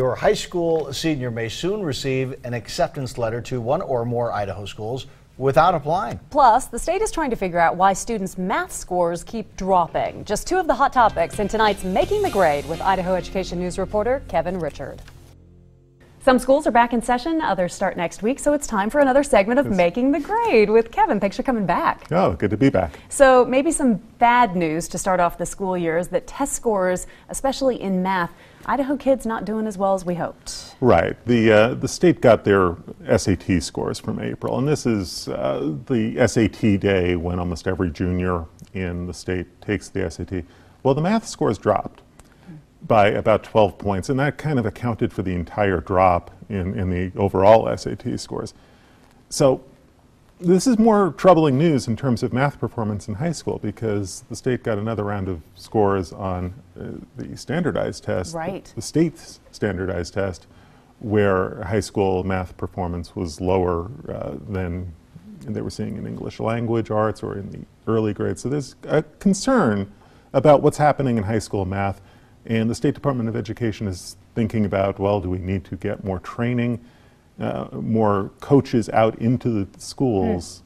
Your high school senior may soon receive an acceptance letter to one or more Idaho schools without applying. Plus, the state is trying to figure out why students' math scores keep dropping. Just two of the hot topics in tonight's Making the Grade with Idaho Education News reporter Kevin Richard. Some schools are back in session, others start next week, so it's time for another segment of Making the Grade with Kevin. Thanks for coming back. Oh, good to be back. So maybe some bad news to start off the school year is that test scores, especially in math, Idaho kids not doing as well as we hoped. Right. The state got their SAT scores from April, and this is the SAT day when almost every junior in the state takes the SAT. Well, the math scores dropped by about 12 points, and that kind of accounted for the entire drop in the overall SAT scores. So this is more troubling news in terms of math performance in high school, because the state got another round of scores on the standardized test, right. the state's standardized test, where high school math performance was lower than they were seeing in English language arts or in the early grades. So there's a concern about what's happening in high school math. And the State Department of Education is thinking about, well, do we need to get more training, more coaches out into the schools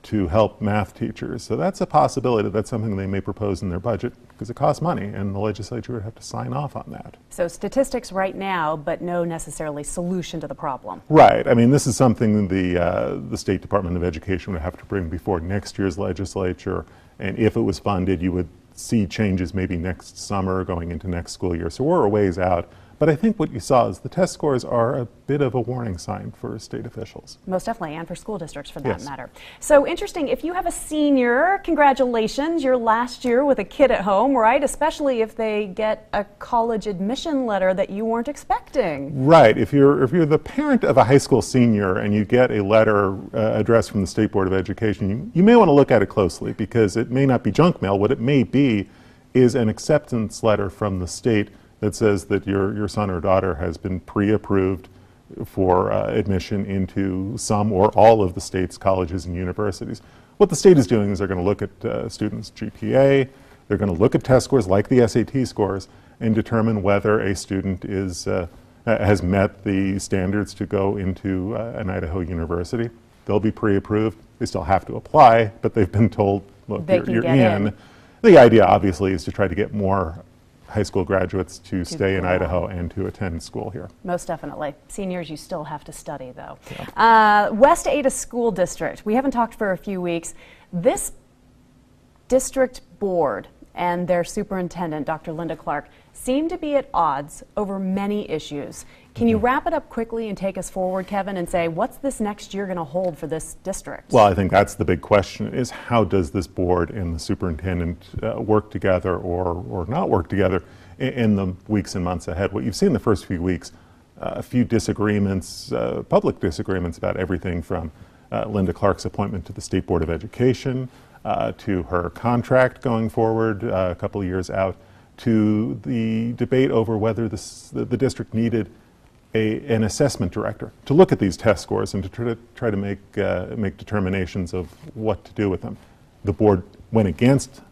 to help math teachers? So that's a possibility. That's something they may propose in their budget, because it costs money, and the legislature would have to sign off on that. So statistics right now, but no necessarily solution to the problem. Right. I mean, this is something the State Department of Education would have to bring before next year's legislature, and if it was funded, you would see changes maybe next summer going into next school year. So we're a ways out. But I think what you saw is the test scores are a bit of a warning sign for state officials. Most definitely, and for school districts for that matter. So interesting, if you have a senior, congratulations, your last year with a kid at home, right? Especially if they get a college admission letter that you weren't expecting. Right. If you're the parent of a high school senior and you get a letter addressed from the State Board of Education, you may want to look at it closely, because it may not be junk mail. What it may be is an acceptance letter from the state that says that your son or daughter has been pre-approved for admission into some or all of the state's colleges and universities. What the state is doing is they're going to look at students' GPA, they're going to look at test scores like the SAT scores, and determine whether a student has met the standards to go into an Idaho university. They'll be pre-approved. They still have to apply, but they've been told, look, you're in. The idea, obviously, is to try to get more high school graduates to stay in Idaho and to attend school here. Most definitely. Seniors, you still have to study, though. Yeah. West Ada School District. We haven't talked for a few weeks. This district board and their superintendent, Dr. Linda Clark, seem to be at odds over many issues. Can you wrap it up quickly and take us forward, Kevin, and say, what's this next year going to hold for this district? Well, I think that's the big question, is how does this board and the superintendent work together or not work together in the weeks and months ahead? What you've seen the first few weeks, a few disagreements, public disagreements about everything from Linda Clark's appointment to the State Board of Education, to her contract going forward a couple of years out, to the debate over whether the district needed an assessment director to look at these test scores and to try to make determinations of what to do with them. The board went against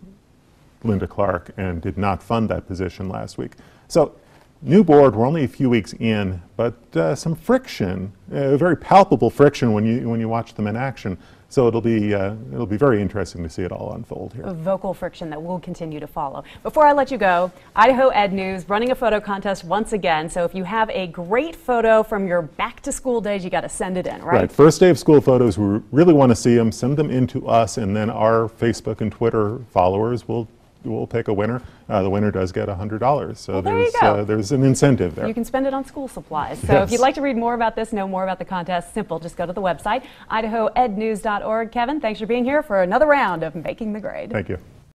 Linda Clark and did not fund that position last week. So, new board, we're only a few weeks in, but some friction, very palpable friction when you watch them in action. So it'll be very interesting to see it all unfold here. Vocal friction that will continue to follow. Before I let you go, Idaho Ed News running a photo contest once again. So if you have a great photo from your back to school days, you got to send it in, right? Right. First day of school photos, we really want to see them. Send them in to us, and then our Facebook and Twitter followers will pick a winner. The winner does get $100. So there's an incentive there. You can spend it on school supplies. So if you'd like to read more about this, know more about the contest, simple, just go to the website, idahoednews.org. Kevin, thanks for being here for another round of Making the Grade. Thank you.